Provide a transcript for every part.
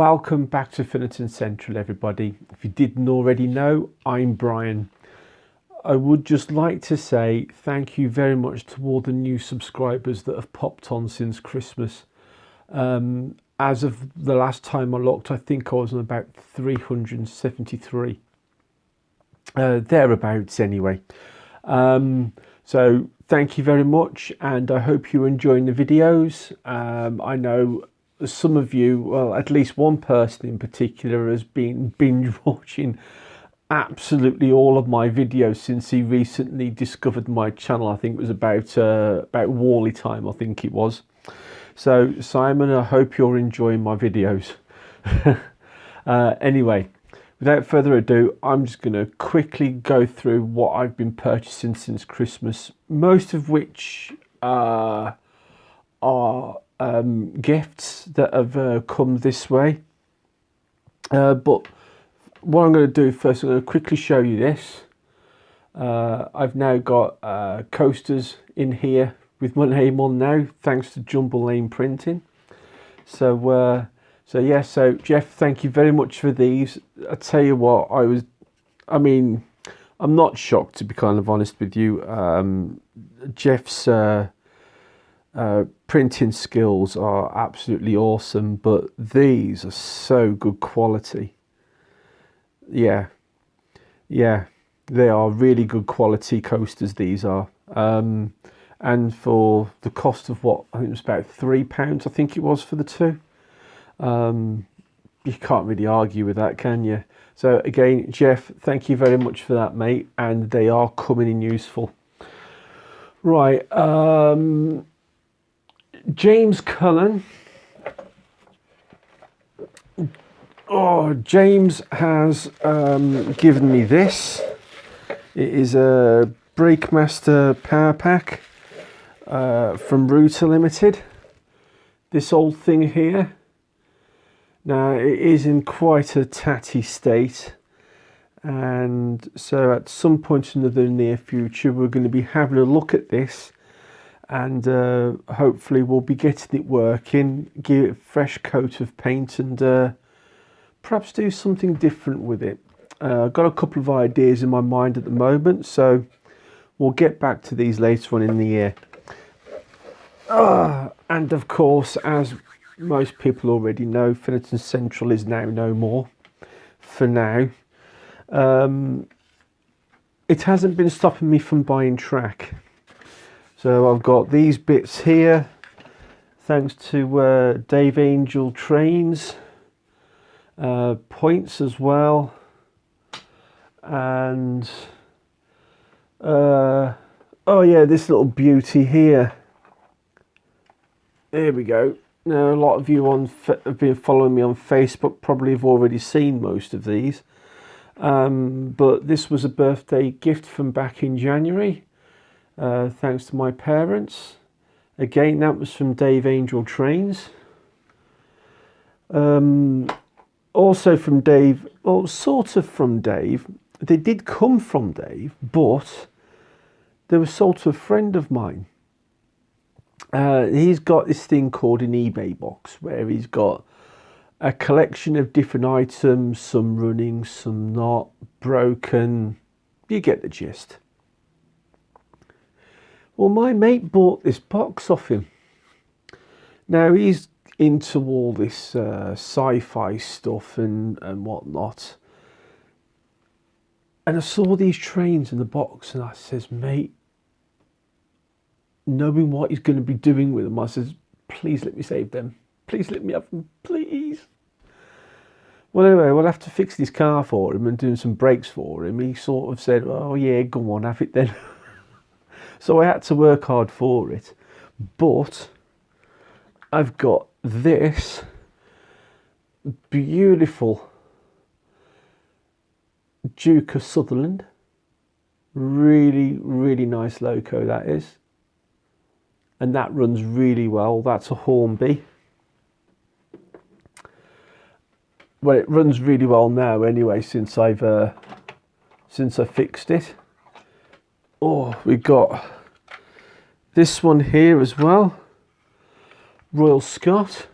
Welcome back to Finnhampton Central, everybody. If you didn't already know, I'm Brian. I would just like to say thank you very much to all the new subscribers that have popped on since Christmas. As of the last time I looked, I think I was on about 373. Thereabouts anyway. So thank you very much, and I hope you're enjoying the videos. I know some of you, well, at least one person in particular, has been binge watching absolutely all of my videos since he recently discovered my channel. I think it was about Wally time, I think it was. So Simon, I hope you're enjoying my videos. Anyway, without further ado, I'm just going to quickly go through what I've been purchasing since Christmas, most of which are gifts that have come this way. But what I'm going to do first, I'm going to quickly show you this. I've now got coasters in here with my name on now, thanks to Jumble Lane Printing. So so Jeff, thank you very much for these. I tell you what, I'm not shocked, to be kind of honest with you. Jeff's printing skills are absolutely awesome, but these are so good quality. Yeah, they are really good quality coasters, these are. And for the cost of what, I think it was about £3, I think it was, for the two. You can't really argue with that, can you? So again, Jeff, thank you very much for that, mate, and they are coming in useful. Right, James Cullen. Oh, James has given me this. It is a Breakmaster Power Pack from Router Limited. This old thing here. Now, it is in quite a tatty state, and so at some point in the near future we're going to be having a look at this, and hopefully we'll be getting it working, give it a fresh coat of paint, and perhaps do something different with it. I've got a couple of ideas in my mind at the moment, so we'll get back to these later on in the year. And of course, as most people already know, Finnhampton Central is now no more, for now. It hasn't been stopping me from buying track. So I've got these bits here, thanks to Dave Angel Trains, points as well, and oh yeah, this little beauty here. There we go. Now, a lot of you have been following me on Facebook, probably have already seen most of these. But this was a birthday gift from back in January, thanks to my parents. Again, that was from Dave Angel Trains. Also from Dave, well, sort of from Dave. They did come from Dave, but they were sort of a friend of mine. He's got this thing called an eBay box, where he's got a collection of different items, some running, some not, broken. You get the gist. Well, my mate bought this box off him. Now, he's into all this sci-fi stuff and whatnot. And I saw these trains in the box, and I says, mate, knowing what he's going to be doing with them, I says, please let me save them. Please let me have them, please. Well, anyway, we'll have to fix this car for him and do some brakes for him. He sort of said, oh yeah, go on, have it then. So I had to work hard for it. But I've got this beautiful Duke of Sutherland. Really, really nice loco, that is. And that runs really well. That's a Hornby. Well, it runs really well now anyway, since I fixed it. Oh, we've got this one here as well. Royal Scot.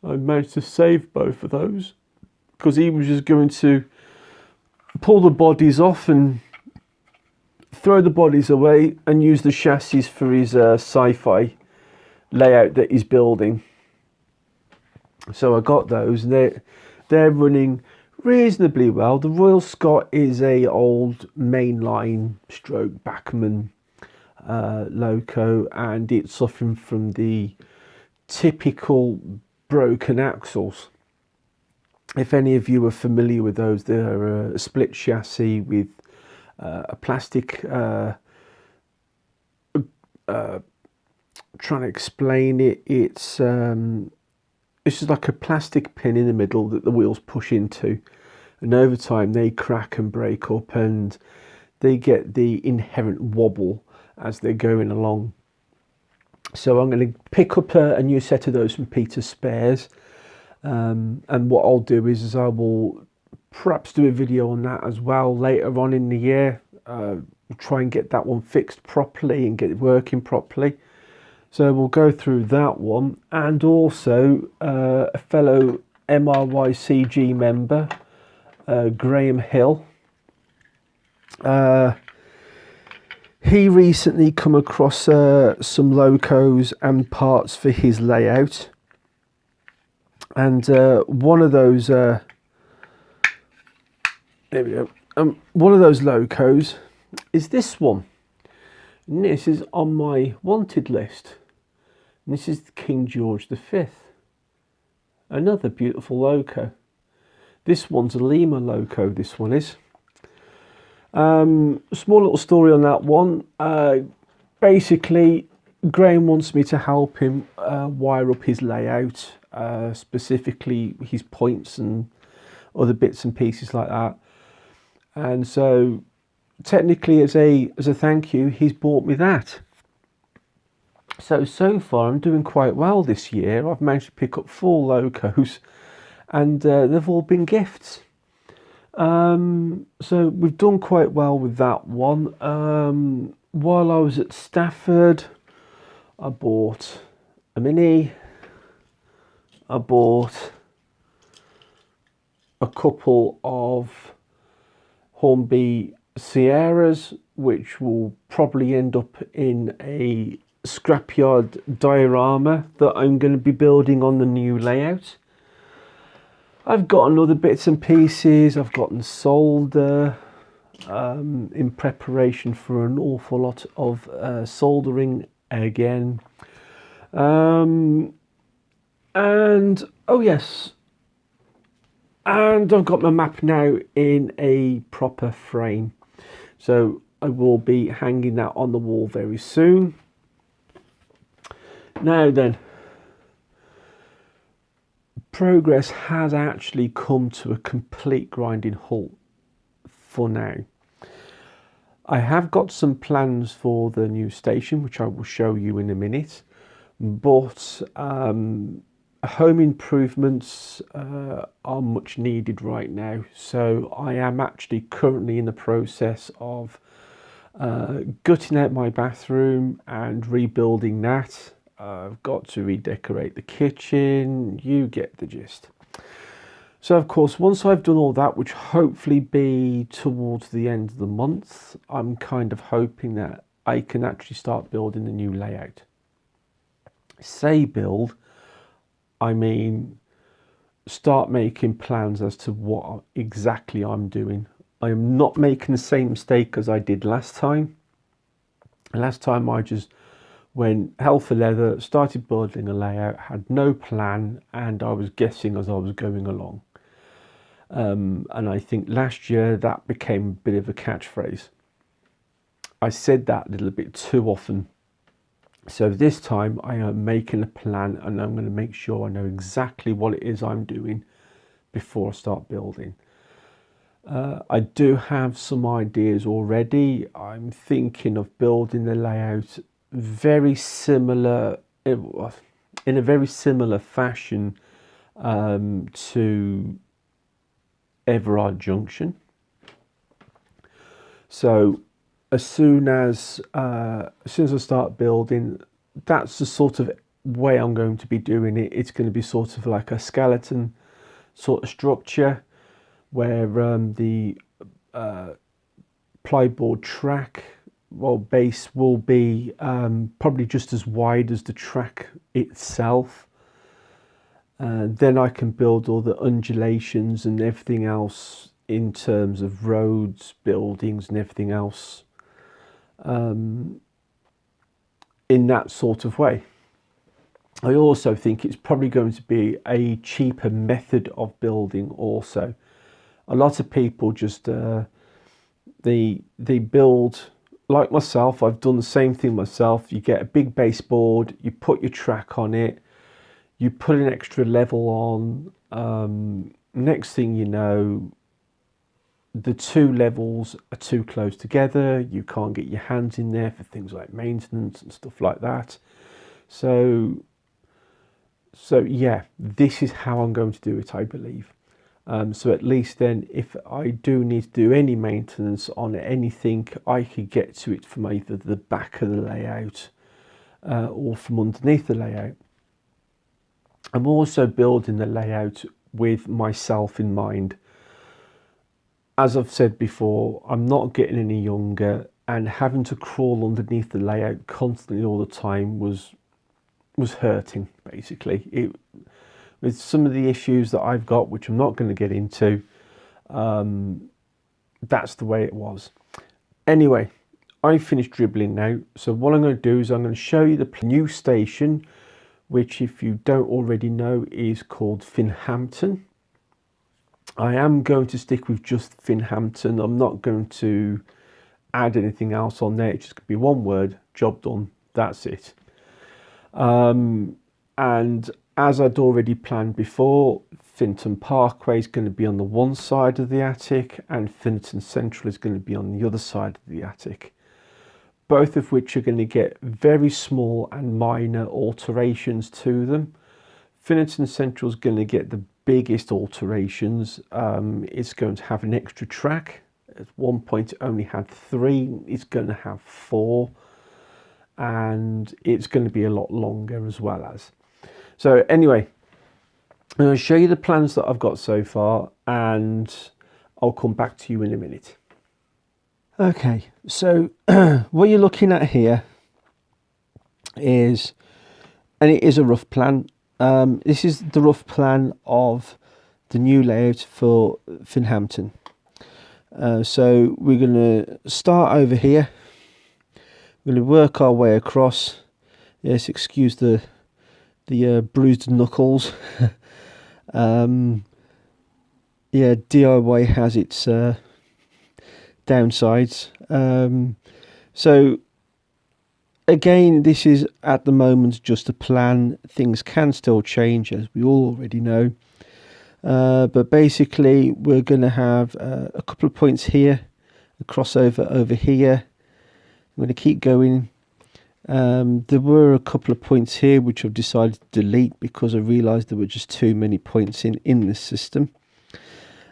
I managed to save both of those because he was just going to pull the bodies off and throw the bodies away and use the chassis for his sci-fi layout that he's building. So I got those, and they're running reasonably well. The Royal Scot is a old mainline stroke Bachmann loco, and it's suffering from the typical broken axles. If any of you are familiar with those, they're a split chassis with a plastic trying to explain it, it's just like a plastic pin in the middle that the wheels push into, and over time they crack and break up, and they get the inherent wobble as they're going along. So I'm going to pick up a new set of those from Peter's Spares, and what I'll do is I will perhaps do a video on that as well later on in the year. Try and get that one fixed properly and get it working properly. So we'll go through that one, and also a fellow MRYCG member, Graham Hill. He recently come across some locos and parts for his layout, and one of those there we go. One of those locos is this one, and this is on my wanted list. And this is the King George V, another beautiful loco. This one's a Lima loco, this one is. Small little story on that one. Basically, Graham wants me to help him wire up his layout, specifically his points and other bits and pieces like that. And so, technically, as a thank you, he's bought me that. So far I'm doing quite well this year. I've managed to pick up 4 locos, and they've all been gifts. So we've done quite well with that one. While I was at Stafford, I bought a Mini. I bought a couple of Hornby Sierras, which will probably end up in a scrapyard diorama that I'm going to be building on the new layout. I've gotten other bits and pieces. I've gotten solder in preparation for an awful lot of soldering again. And oh yes, and I've got my map now in a proper frame, so I will be hanging that on the wall very soon. Now then, progress has actually come to a complete grinding halt for now. I have got some plans for the new station, which I will show you in a minute, but home improvements are much needed right now. So I am actually currently in the process of gutting out my bathroom and rebuilding that. I've got to redecorate the kitchen, you get the gist. So of course, once I've done all that, which hopefully be towards the end of the month, I'm kind of hoping that I can actually start building the new layout. Say build, I mean start making plans as to what exactly I'm doing. I am not making the same mistake as I did last time. Last time I just went hell for leather, started building a layout, had no plan, and I was guessing as I was going along. And I think last year that became a bit of a catchphrase. I said that a little bit too often. So this time I am making a plan, and I'm going to make sure I know exactly what it is I'm doing before I start building. I do have some ideas already. I'm thinking of building the layout very similar, in a very similar fashion to Everard Junction. So as soon as I start building, that's the sort of way I'm going to be doing it, it's going to be sort of like a skeleton sort of structure, where the plyboard track, well, base will be probably just as wide as the track itself. Then I can build all the undulations and everything else in terms of roads, buildings and everything else in that sort of way. I also think it's probably going to be a cheaper method of building also. A lot of people just they build like myself. I've done the same thing myself. You get a big baseboard, you put your track on it, you put an extra level on. Next thing you know, the two levels are too close together. You can't get your hands in there for things like maintenance and stuff like that. So yeah, this is how I'm going to do it, I believe. So at least then, if I do need to do any maintenance on anything, I could get to it from either the back of the layout or from underneath the layout. I'm also building the layout with myself in mind. As I've said before, I'm not getting any younger, and having to crawl underneath the layout constantly all the time was hurting, basically. With some of the issues that I've got, which I'm not going to get into, that's the way it was. Anyway, I've finished dribbling now, so what I'm going to do is I'm going to show you the new station, which, if you don't already know, is called Finnhampton. I am going to stick with just Finnhampton. I'm not going to add anything else on there. It's just going to be one word, job done, that's it. And as I'd already planned before, Finton Parkway is going to be on the one side of the attic, and Finton Central is going to be on the other side of the attic, both of which are going to get very small and minor alterations to them. Finton Central is going to get the biggest alterations. It's going to have an extra track. At one point it only had 3, it's going to have 4, and it's going to be a lot longer as well as. So anyway, I'm going to show you the plans that I've got so far, and I'll come back to you in a minute. Okay, so what you're looking at here is, and it is a rough plan, this is the rough plan of the new layout for Finnhampton. So we're going to start over here. We're going to work our way across. Yes, excuse the bruised knuckles. Yeah, DIY has its downsides. So again, this is at the moment just a plan. Things can still change, as we all already know. But basically, we're going to have a couple of points here, a crossover over here. I'm going to keep going. There were a couple of points here which I've decided to delete because I realised there were just too many points in this system.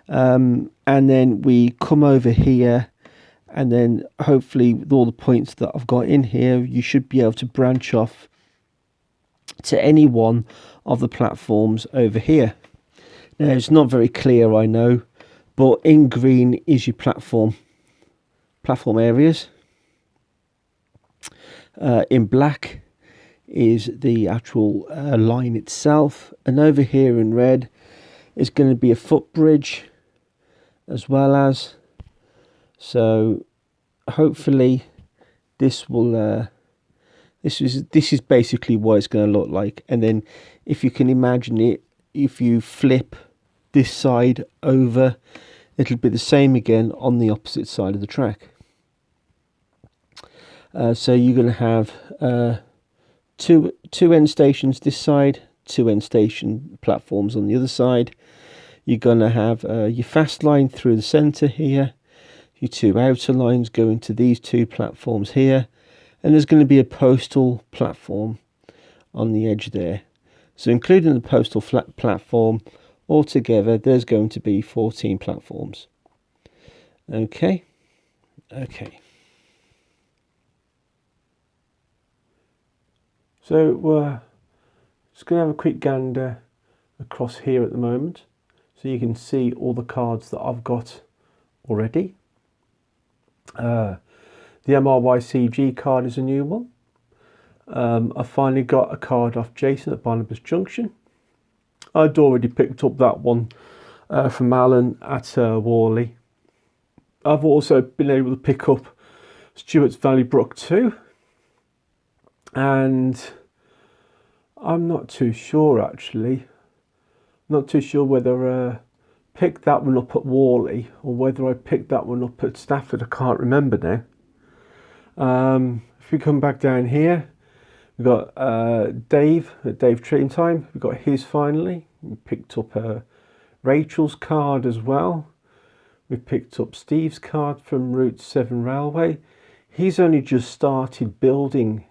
And then we come over here, and then hopefully with all the points that I've got in here, you should be able to branch off to any one of the platforms over here. Now, it's not very clear, I know, but in green is your platform areas. In black is the actual line itself, and over here in red is going to be a footbridge as well as. So hopefully this will this is basically what it's going to look like. And then if you can imagine it, if you flip this side over, it'll be the same again on the opposite side of the track. So you're going to have two end stations this side, 2 end station platforms on the other side. You're going to have your fast line through the centre here, your 2 outer lines going to these 2 platforms here, and there's going to be a postal platform on the edge there. So including the postal platform, altogether there's going to be 14 platforms. Okay. So Just going to have a quick gander across here at the moment, so you can see all the cards that I've got already. The MRYCG card is a new one. I finally got a card off Jason at Barnabas Junction. I'd already picked up that one from Alan at Worley. I've also been able to pick up Stuart's Valley Brook too, and I'm not too sure actually. Not too sure whether I picked that one up at Worley or whether I picked that one up at Stafford. I can't remember now. If we come back down here, we've got Dave at Dave Train Time. We've got his finally. We picked up Rachel's card as well. We picked up Steve's card from Route 7 Railway. He's only just started building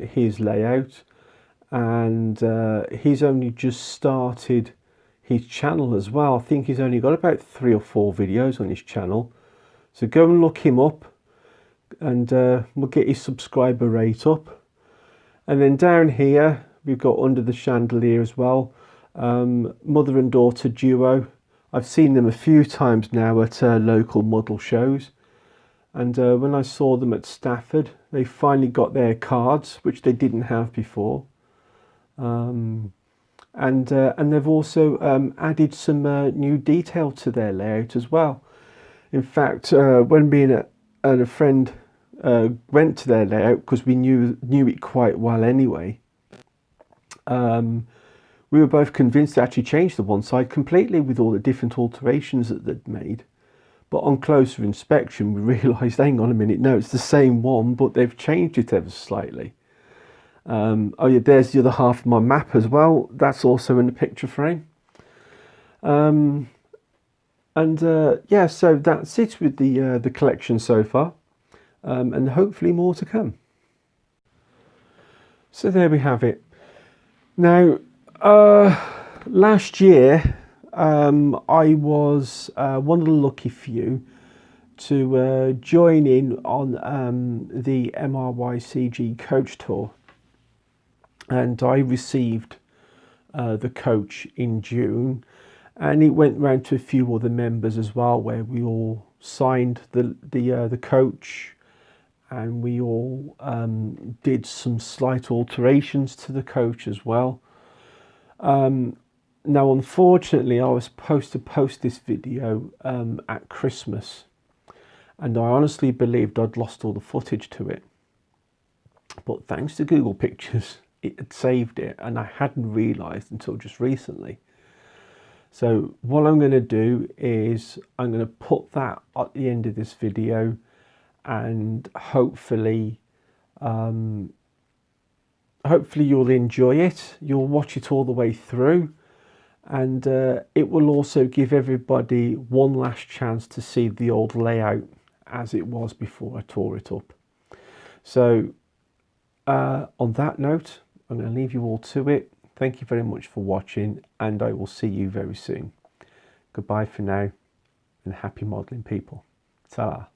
his layout, and he's only just started his channel as well. I think he's only got about 3 or 4 videos on his channel. So go and look him up, and we'll get his subscriber rate up. And then down here, we've got Under the Chandelier as well. Mother and daughter duo. I've seen them a few times now at local model shows. And when I saw them at Stafford, they finally got their cards, which they didn't have before. And they've also added some new detail to their layout as well. In fact, when me and a friend went to their layout, because we knew it quite well anyway, we were both convinced they actually changed the one side completely with all the different alterations that they'd made. But on closer inspection, we realised, hang on a minute, no, it's the same one, but they've changed it ever slightly. Oh yeah, there's the other half of my map as well. That's also in the picture frame. Yeah, so that's it with the collection so far, and hopefully more to come. So there we have it. Now, last year, I was one of the lucky few to join in on the MRYCG coach tour. And I received the coach in June, and it went round to a few other members as well, where we all signed the coach, and we all did some slight alterations to the coach as well. Now, unfortunately, I was supposed to post this video at Christmas, and I honestly believed I'd lost all the footage to it. But thanks to Google Pictures, it had saved it, and I hadn't realised until just recently. So what I'm going to do is I'm going to put that at the end of this video, and hopefully you'll enjoy it. You'll watch it all the way through, and it will also give everybody one last chance to see the old layout as it was before I tore it up. So on that note, I'm going to leave you all to it. Thank you very much for watching, and I will see you very soon. Goodbye for now, and happy modelling, people. Ta-ra.